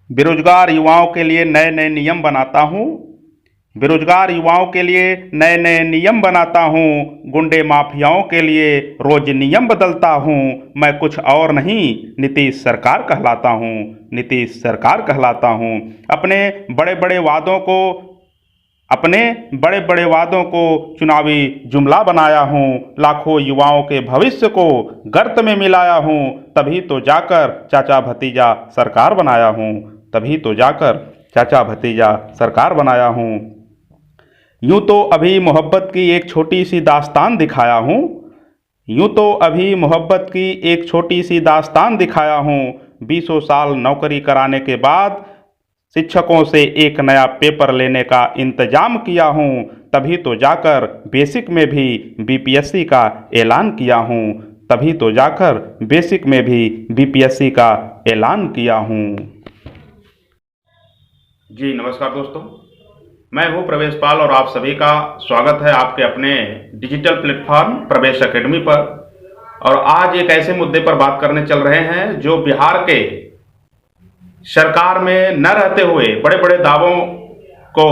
बेरोजगार युवाओं के लिए नए नए नियम बनाता हूँ। बेरोजगार युवाओं के लिए नए नए नियम बनाता हूँ। गुंडे माफियाओं के लिए रोज नियम बदलता हूँ। मैं कुछ और नहीं, नीतीश सरकार कहलाता हूँ। नीतीश सरकार कहलाता हूँ। अपने बड़े बड़े वादों को चुनावी जुमला बनाया हूँ। लाखों युवाओं के भविष्य को गर्त में मिलाया हूँ। तभी तो जाकर चाचा भतीजा सरकार बनाया हूँ। तभी तो जाकर चाचा भतीजा सरकार बनाया हूँ। यूं तो अभी मोहब्बत की एक छोटी सी दास्तान दिखाया हूँ। यूं तो अभी मोहब्बत की एक छोटी सी दास्तान दिखाया हूँ। 20 साल नौकरी कराने के बाद शिक्षकों से एक नया पेपर लेने का इंतजाम किया हूँ। तभी तो जाकर बेसिक में भी बीपीएससी का ऐलान किया हूँ। तभी तो जाकर बेसिक में भी बीपीएससी का ऐलान किया हूँ। जी नमस्कार दोस्तों, मैं हूँ प्रवेश पाल और आप सभी का स्वागत है आपके अपने डिजिटल प्लेटफॉर्म प्रवेश एकेडमी पर। और आज एक ऐसे मुद्दे पर बात करने चल रहे हैं जो बिहार के सरकार में न रहते हुए बड़े बड़े दावों को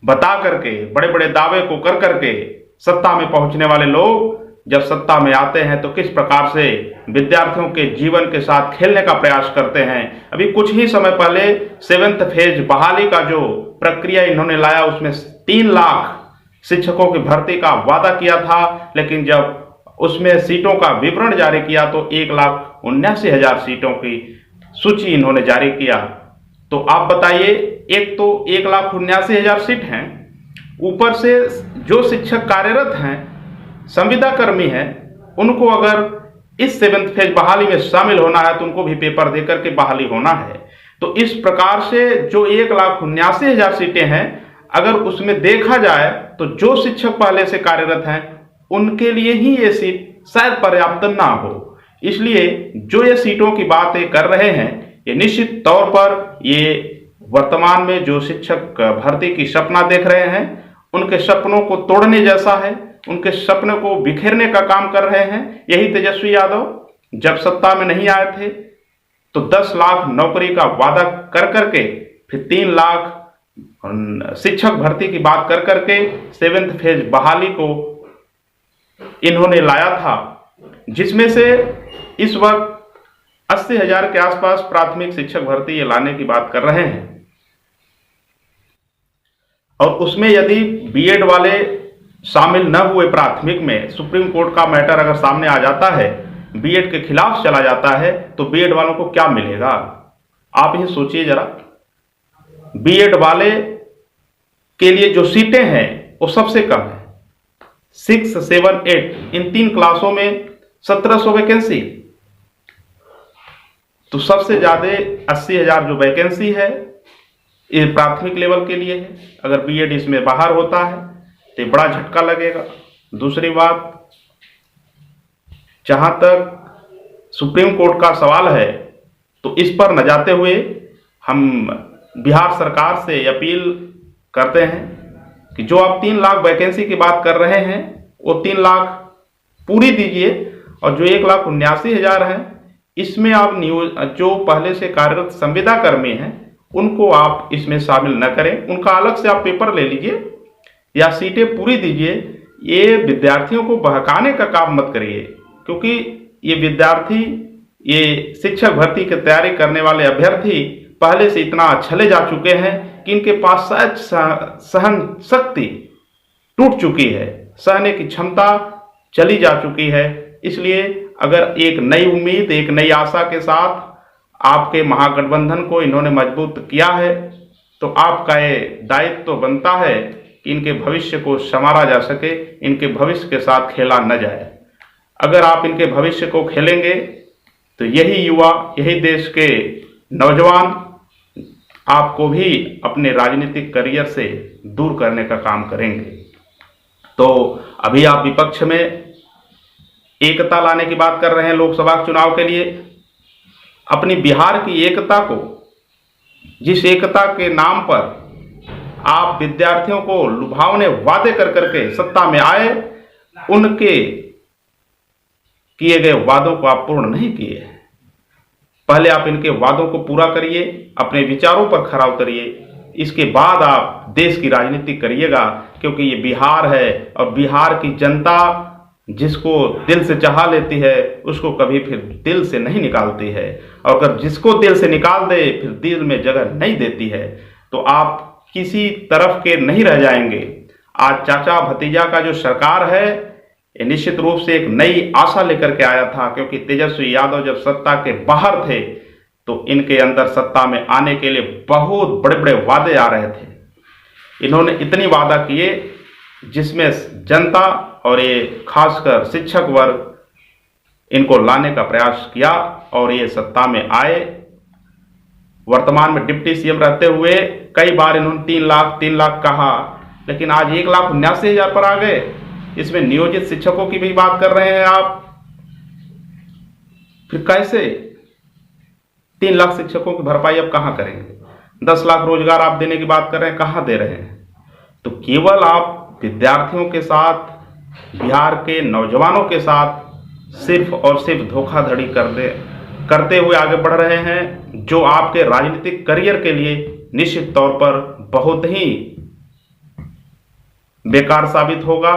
बता करके, बड़े बड़े दावे को कर करके सत्ता में पहुंचने वाले लोग जब सत्ता में आते हैं तो किस प्रकार से विद्यार्थियों के जीवन के साथ खेलने का प्रयास करते हैं। अभी कुछ ही समय पहले 7th फेज बहाली का जो प्रक्रिया इन्होंने लाया उसमें 3 लाख शिक्षकों की भर्ती का वादा किया था, लेकिन जब उसमें सीटों का विवरण जारी किया तो 1,79,000 सीटों की सूची इन्होंने जारी किया। तो आप बताइए, एक तो 1,79,000 सीट हैं, ऊपर से जो शिक्षक कार्यरत हैं, संविदा कर्मी हैं, उनको अगर इस 7th फेज बहाली में शामिल होना है तो उनको भी पेपर देकर के बहाली होना है। तो इस प्रकार से जो 1,79,000 सीटें हैं, अगर उसमें देखा जाए तो जो शिक्षक पहले से कार्यरत हैं उनके लिए ही ये सीट शायद पर्याप्त ना हो। इसलिए जो ये सीटों की बात कर रहे हैं, ये निश्चित तौर पर ये वर्तमान में जो शिक्षक भर्ती की सपना देख रहे हैं उनके सपनों को तोड़ने जैसा है, उनके सपने को बिखेरने का काम कर रहे हैं। यही तेजस्वी यादव जब सत्ता में नहीं आए थे तो 10 लाख नौकरी का वादा कर करके फिर 3 लाख शिक्षक भर्ती की बात कर करके 7th फेज बहाली को इन्होंने लाया था, जिसमें से इस वक्त 80,000 के आसपास प्राथमिक शिक्षक भर्ती ये लाने की बात कर रहे हैं। और उसमें यदि बीएड वाले शामिल न हुए प्राथमिक में, सुप्रीम कोर्ट का मैटर अगर सामने आ जाता है, बीएड के खिलाफ चला जाता है, तो बीएड वालों को क्या मिलेगा आप ही सोचिए जरा। बीएड वाले के लिए जो सीटें हैं वो सबसे कम है, 6, 7, 8 इन 3 क्लासों में 1700 वैकेंसी। तो सबसे ज्यादा 80,000 जो वैकेंसी है ये प्राथमिक लेवल के लिए है। अगर बीएड इसमें बाहर होता है तो बड़ा झटका लगेगा। दूसरी बात, जहां तक सुप्रीम कोर्ट का सवाल है तो इस पर न जाते हुए हम बिहार सरकार से अपील करते हैं कि जो आप 3 लाख वैकेंसी की बात कर रहे हैं वो 3 लाख पूरी दीजिए, और जो 1,79,000 हैं इसमें आप जो पहले से कार्यरत संविदा कर्मी हैं उनको आप इसमें शामिल न करें, उनका अलग से आप पेपर ले लीजिए या सीटें पूरी दीजिए। ये विद्यार्थियों को बहकाने का काम मत करिए, क्योंकि ये विद्यार्थी, ये शिक्षक भर्ती की तैयारी करने वाले अभ्यर्थी पहले से इतना छले जा चुके हैं कि इनके पास शायद सहन शक्ति टूट चुकी है, सहने की क्षमता चली जा चुकी है। इसलिए अगर एक नई उम्मीद, एक नई आशा के साथ आपके महागठबंधन को इन्होंने मजबूत किया है तो आपका ये दायित्व तो बनता है कि इनके भविष्य को संवारा जा सके, इनके भविष्य के साथ खेला न जाए। अगर आप इनके भविष्य को खेलेंगे तो यही युवा, यही देश के नौजवान आपको भी अपने राजनीतिक करियर से दूर करने का काम करेंगे। तो अभी आप विपक्ष में एकता लाने की बात कर रहे हैं लोकसभा चुनाव के लिए। अपनी बिहार की एकता को, जिस एकता के नाम पर आप विद्यार्थियों को लुभावने वादे कर करके सत्ता में आए, उनके किए गए वादों को आप पूर्ण नहीं किए। पहले आप इनके वादों को पूरा करिए, अपने विचारों पर खरा उतरिए, इसके बाद आप देश की राजनीति करिएगा। क्योंकि ये बिहार है और बिहार की जनता जिसको दिल से चाह लेती है उसको कभी फिर दिल से नहीं निकालती है, और अगर जिसको दिल से निकाल दे फिर दिल में जगह नहीं देती है। तो आप किसी तरफ के नहीं रह जाएंगे। आज चाचा भतीजा का जो सरकार है ये निश्चित रूप से एक नई आशा लेकर के आया था, क्योंकि तेजस्वी यादव जब सत्ता के बाहर थे तो इनके अंदर सत्ता में आने के लिए बहुत बड़े बड़े वादे आ रहे थे। इन्होंने इतनी वादा किए जिसमें जनता और ये खासकर शिक्षक वर्ग इनको लाने का प्रयास किया और ये सत्ता में आए। वर्तमान में डिप्टी सीएम रहते हुए कई बार इन्होंने 3 लाख कहा, लेकिन आज 1,79,000 पर आ गए। इसमें नियोजित शिक्षकों की भी बात कर रहे हैं आप, फिर कैसे 3 लाख शिक्षकों की भरपाई अब कहां करेंगे? 10 लाख रोजगार आप देने की बात कर रहे हैं, कहां दे रहे हैं? तो केवल आप विद्यार्थियों के साथ, बिहार के नौजवानों के साथ सिर्फ और सिर्फ धोखाधड़ी करते हुए आगे बढ़ रहे हैं, जो आपके राजनीतिक करियर के लिए निश्चित तौर पर बहुत ही बेकार साबित होगा।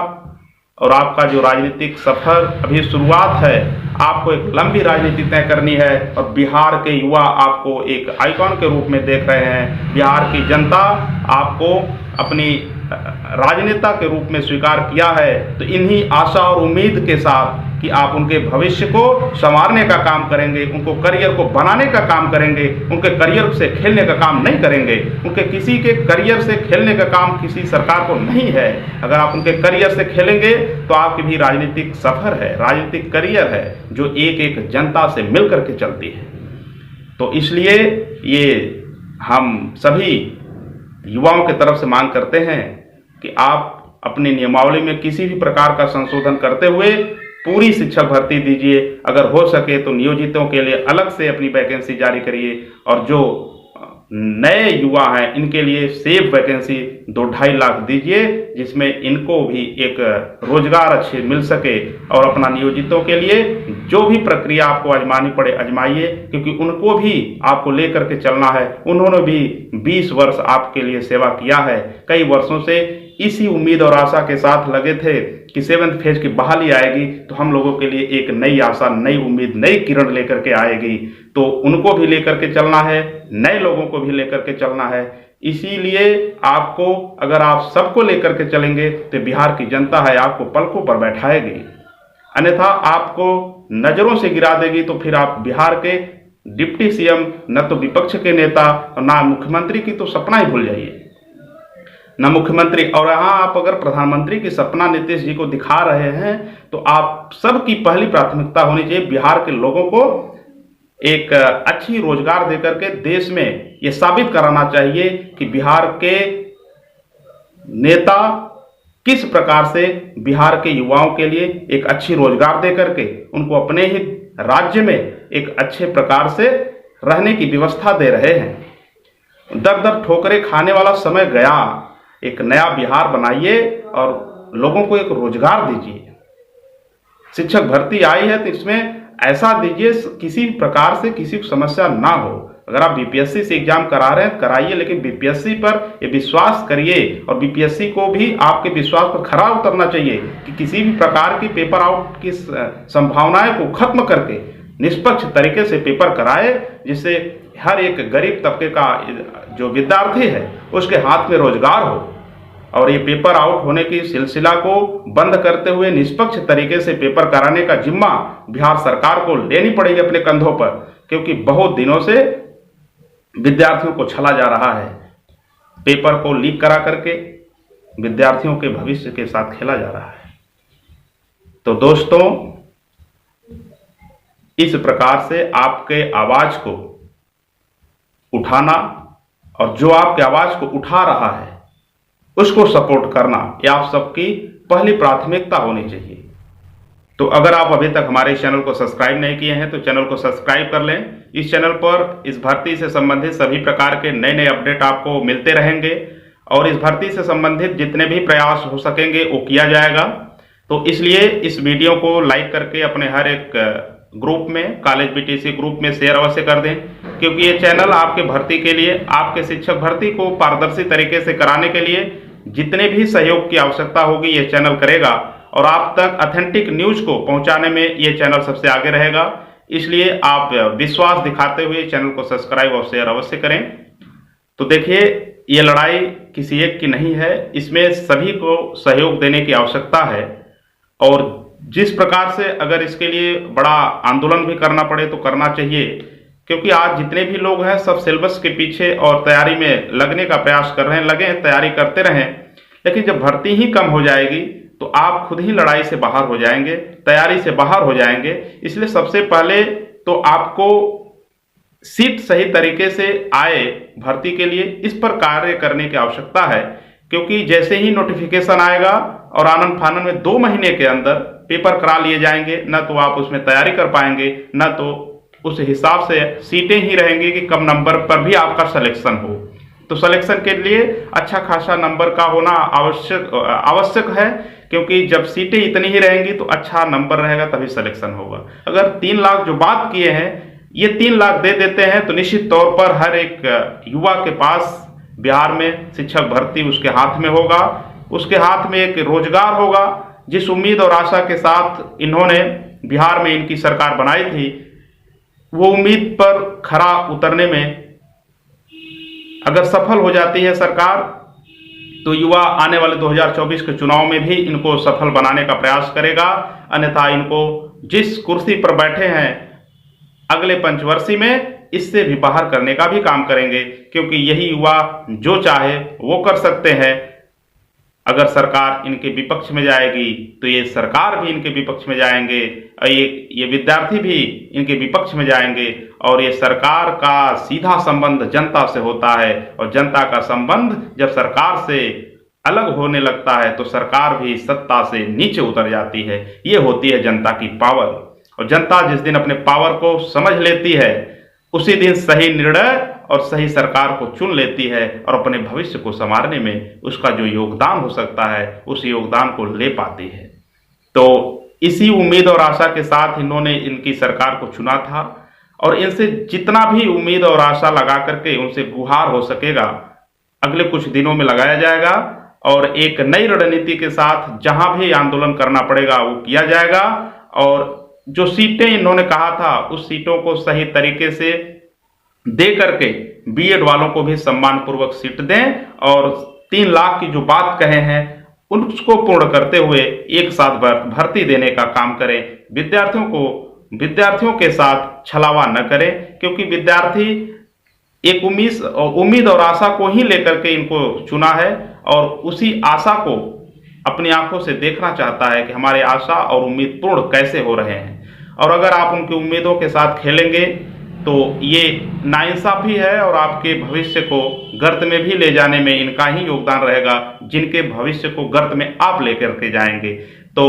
और आपका जो राजनीतिक सफर अभी शुरुआत है, आपको एक लंबी राजनीति तय करनी है और बिहार के युवा आपको एक आइकॉन के रूप में देख रहे हैं। बिहार की जनता आपको अपनी राजनेता के रूप में स्वीकार किया है। तो इन्हीं आशा और उम्मीद के साथ कि आप उनके भविष्य को संवारने का काम करेंगे, उनको करियर को बनाने का काम करेंगे, उनके करियर से खेलने का काम नहीं करेंगे। उनके किसी के करियर से खेलने का काम किसी सरकार को नहीं है। अगर आप उनके करियर से खेलेंगे तो आपकी भी राजनीतिक सफर है, राजनीतिक करियर है जो एक एक जनता से मिल करके चलती है। तो इसलिए ये हम सभी युवाओं की तरफ से मांग करते हैं कि आप अपनी नियमावली में किसी भी प्रकार का संशोधन करते हुए पूरी शिक्षक भर्ती दीजिए। अगर हो सके तो नियोजितों के लिए अलग से अपनी वैकेंसी जारी करिए, और जो नए युवा हैं इनके लिए सेफ वैकेंसी 2-2.5 लाख दीजिए, जिसमें इनको भी एक रोजगार अच्छे मिल सके। और अपना नियोजितों के लिए जो भी प्रक्रिया आपको आजमानी पड़े आजमाइए, क्योंकि उनको भी आपको लेकर के चलना है। उन्होंने भी 20 वर्ष आपके लिए सेवा किया है। कई वर्षों से इसी उम्मीद और आशा के साथ लगे थे कि 7th फेज की बहाली आएगी तो हम लोगों के लिए एक नई आशा, नई उम्मीद, नई किरण लेकर के आएगी। तो उनको भी लेकर के चलना है, नए लोगों को भी लेकर के चलना है। इसीलिए आपको, अगर आप सबको लेकर के चलेंगे तो बिहार की जनता है आपको पलकों पर बैठाएगी, अन्यथा आपको नजरों से गिरा देगी। तो फिर आप बिहार के डिप्टी सीएम, न तो विपक्ष के नेता और ना मुख्यमंत्री की तो सपना ही भूल जाइए, न मुख्यमंत्री। और यहाँ आप अगर प्रधानमंत्री की सपना नीतीश जी को दिखा रहे हैं तो आप सबकी पहली प्राथमिकता होनी चाहिए बिहार के लोगों को एक अच्छी रोजगार देकर के देश में ये साबित कराना चाहिए कि बिहार के नेता किस प्रकार से बिहार के युवाओं के लिए एक अच्छी रोजगार देकर के उनको अपने ही राज्य में एक अच्छे प्रकार से रहने की व्यवस्था दे रहे हैं। दर दर ठोकरें खाने वाला समय गया। एक नया बिहार बनाइए और लोगों को एक रोजगार दीजिए। शिक्षक भर्ती आई है तो इसमें ऐसा दीजिए किसी प्रकार से किसी को समस्या ना हो। अगर आप बीपीएससी से एग्जाम करा रहे हैं कराइए, लेकिन बीपीएससी पर ये विश्वास करिए और बीपीएससी को भी आपके विश्वास पर खरा उतरना चाहिए कि किसी भी प्रकार की पेपर आउट की संभावनाएं को खत्म करके निष्पक्ष तरीके से पेपर कराए, जिससे हर एक गरीब तबके का जो विद्यार्थी है उसके हाथ में रोजगार हो। और ये पेपर आउट होने की सिलसिला को बंद करते हुए निष्पक्ष तरीके से पेपर कराने का जिम्मा बिहार सरकार को लेनी पड़ेगी अपने कंधों पर, क्योंकि बहुत दिनों से विद्यार्थियों को छला जा रहा है। पेपर को लीक करा करके विद्यार्थियों के भविष्य के साथ खेला जा रहा है। तो दोस्तों, इस प्रकार से आपके आवाज को उठाना और जो आपके आवाज को उठा रहा है उसको सपोर्ट करना, ये आप सबकी पहली प्राथमिकता होनी चाहिए। तो अगर आप अभी तक हमारे चैनल को सब्सक्राइब नहीं किए हैं तो चैनल को सब्सक्राइब कर लें। इस चैनल पर इस भर्ती से संबंधित सभी प्रकार के नए नए अपडेट आपको मिलते रहेंगे और इस भर्ती से संबंधित जितने भी प्रयास हो सकेंगे वो किया जाएगा। तो इसलिए इस वीडियो को लाइक करके अपने हर एक ग्रुप में, कॉलेज बीटीसी ग्रुप में शेयर अवश्य कर दें, क्योंकि ये चैनल आपके भर्ती के लिए, आपके शिक्षक भर्ती को पारदर्शी तरीके से कराने के लिए जितने भी सहयोग की आवश्यकता होगी ये चैनल करेगा, और आप तक ऑथेंटिक न्यूज को पहुंचाने में ये चैनल सबसे आगे रहेगा। इसलिए आप विश्वास दिखाते हुए चैनल को सब्सक्राइब और शेयर अवश्य करें। तो देखिए, ये लड़ाई किसी एक की नहीं है, इसमें सभी को सहयोग देने की आवश्यकता है, और जिस प्रकार से अगर इसके लिए बड़ा आंदोलन भी करना पड़े तो करना चाहिए, क्योंकि आज जितने भी लोग हैं सब सिलेबस के पीछे और तैयारी में लगने का प्रयास कर रहे हैं, लगे तैयारी करते रहें, लेकिन जब भर्ती ही कम हो जाएगी तो आप खुद ही लड़ाई से बाहर हो जाएंगे, तैयारी से बाहर हो जाएंगे। इसलिए सबसे पहले तो आपको सीट सही तरीके से आए भर्ती के लिए, इस पर कार्य करने की आवश्यकता है, क्योंकि जैसे ही नोटिफिकेशन आएगा और आनन फानन में 2 महीने के अंदर पेपर करा लिए जाएंगे, न तो आप उसमें तैयारी कर पाएंगे, न तो उस हिसाब से सीटें ही रहेंगी कि कम नंबर पर भी आपका सिलेक्शन हो। तो सिलेक्शन के लिए अच्छा खासा नंबर का होना आवश्यक है, क्योंकि जब सीटें इतनी ही रहेंगी तो अच्छा नंबर रहेगा तभी सिलेक्शन होगा। अगर 3 लाख जो बात किए हैं, ये 3 लाख दे देते हैं तो निश्चित तौर पर हर एक युवा के पास बिहार में शिक्षक भर्ती उसके हाथ में होगा, उसके हाथ में एक रोजगार होगा। जिस उम्मीद और आशा के साथ इन्होंने बिहार में इनकी सरकार बनाई थी, वो उम्मीद पर खरा उतरने में अगर सफल हो जाती है सरकार, तो युवा आने वाले 2024 के चुनाव में भी इनको सफल बनाने का प्रयास करेगा। अन्यथा इनको जिस कुर्सी पर बैठे हैं अगले पंचवर्षीय में, इससे भी बाहर करने का भी काम करेंगे, क्योंकि यही युवा जो चाहे वो कर सकते हैं। अगर सरकार इनके विपक्ष में जाएगी तो ये सरकार भी इनके विपक्ष में जाएंगे, और ये विद्यार्थी भी इनके विपक्ष में जाएंगे, और ये सरकार का सीधा संबंध जनता से होता है, और जनता का संबंध जब सरकार से अलग होने लगता है तो सरकार भी सत्ता से नीचे उतर जाती है। ये होती है जनता की पावर, और जनता जिस दिन अपने पावर को समझ लेती है उसी दिन सही निर्णय और सही सरकार को चुन लेती है, और अपने भविष्य को संवारने में उसका जो योगदान हो सकता है उस योगदान को ले पाती है। तो इसी उम्मीद और आशा के साथ इन्होंने इनकी सरकार को चुना था, और इनसे जितना भी उम्मीद और आशा लगा करके उनसे गुहार हो सकेगा अगले कुछ दिनों में लगाया जाएगा, और एक नई रणनीति के साथ जहां भी आंदोलन करना पड़ेगा वो किया जाएगा। और जो सीटें इन्होंने कहा था उस सीटों को सही तरीके से दे करके बीएड वालों को भी सम्मान पूर्वक सीट दें, और 3 लाख की जो बात कहे हैं उसको पूर्ण करते हुए एक साथ भर्ती देने का काम करें। विद्यार्थियों के साथ छलावा न करें, क्योंकि विद्यार्थी एक उम्मीद और आशा को ही लेकर के इनको चुना है, और उसी आशा को अपनी आंखों से देखना चाहता है कि हमारे आशा और उम्मीद पूर्ण कैसे हो रहे हैं। और अगर आप उनकी उम्मीदों के साथ खेलेंगे तो ये नाइंसाफी है, और आपके भविष्य को गर्त में भी ले जाने में इनका ही योगदान रहेगा, जिनके भविष्य को गर्त में आप लेकर के जाएंगे। तो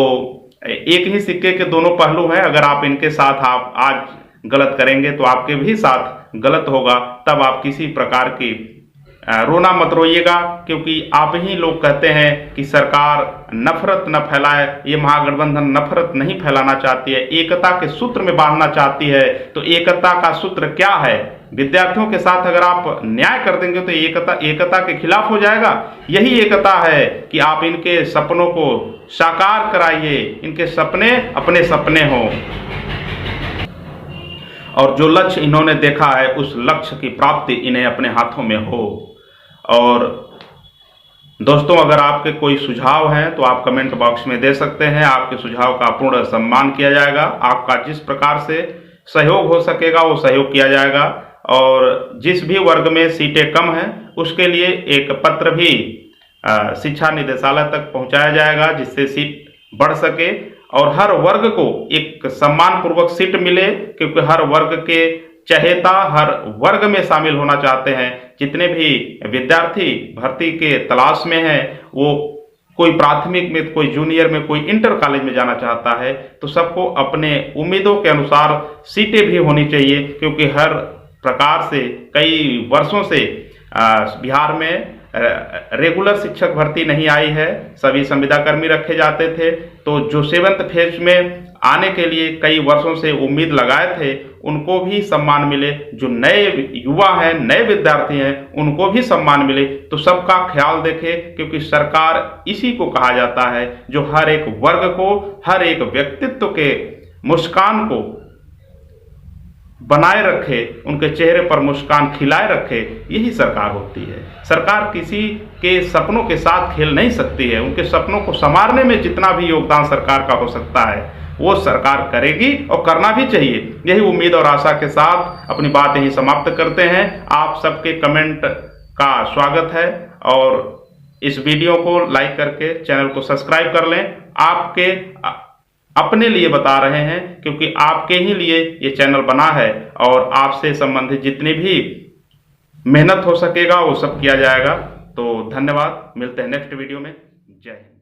एक ही सिक्के के दोनों पहलू हैं। अगर आप इनके साथ आप आज गलत करेंगे तो आपके भी साथ गलत होगा। तब आप किसी प्रकार की रोना मत रोइएगा, क्योंकि आप ही लोग कहते हैं कि सरकार नफरत न फैलाए। ये महागठबंधन नफरत नहीं फैलाना चाहती है, एकता के सूत्र में बांधना चाहती है। तो एकता का सूत्र क्या है? विद्यार्थियों के साथ अगर आप न्याय कर देंगे तो एकता के खिलाफ हो जाएगा। यही एकता है कि आप इनके सपनों को साकार कराइए, इनके सपने अपने सपने हों, और जो लक्ष्य इन्होंने देखा है उस लक्ष्य की प्राप्ति इन्हें अपने हाथों में हो। और दोस्तों, अगर आपके कोई सुझाव हैं तो आप कमेंट बॉक्स में दे सकते हैं। आपके सुझाव का पूर्ण सम्मान किया जाएगा। आपका जिस प्रकार से सहयोग हो सकेगा वो सहयोग किया जाएगा, और जिस भी वर्ग में सीटें कम हैं उसके लिए एक पत्र भी शिक्षा निदेशालय तक पहुंचाया जाएगा, जिससे सीट बढ़ सके और हर वर्ग को एक सम्मान पूर्वक सीट मिले, क्योंकि हर वर्ग के चहेता हर वर्ग में शामिल होना चाहते हैं। जितने भी विद्यार्थी भर्ती के तलाश में हैं, वो कोई प्राथमिक में, कोई जूनियर में, कोई इंटर कॉलेज में जाना चाहता है, तो सबको अपने उम्मीदों के अनुसार सीटें भी होनी चाहिए, क्योंकि हर प्रकार से कई वर्षों से बिहार में रेगुलर शिक्षक भर्ती नहीं आई है। सभी संविदा कर्मी रखे जाते थे। तो जो 7th फेज में आने के लिए कई वर्षों से उम्मीद लगाए थे, उनको भी सम्मान मिले। जो नए युवा हैं, नए विद्यार्थी हैं, उनको भी सम्मान मिले। तो सबका ख्याल देखें, क्योंकि सरकार इसी को कहा जाता है जो हर एक वर्ग को, हर एक व्यक्तित्व के मुस्कान को बनाए रखे, उनके चेहरे पर मुस्कान खिलाए रखे, यही सरकार होती है। सरकार किसी के सपनों के साथ खेल नहीं सकती है। उनके सपनों को संवारने में जितना भी योगदान सरकार का हो सकता है वो सरकार करेगी और करना भी चाहिए। यही उम्मीद और आशा के साथ अपनी बात यहीं समाप्त करते हैं। आप सबके कमेंट का स्वागत है और इस वीडियो को लाइक करके चैनल को सब्सक्राइब कर लें। आपके अपने लिए बता रहे हैं, क्योंकि आपके ही लिए ये चैनल बना है और आपसे संबंधित जितनी भी मेहनत हो सकेगा वो सब किया जाएगा। तो धन्यवाद, मिलते हैं नेक्स्ट वीडियो में। जय हिंद।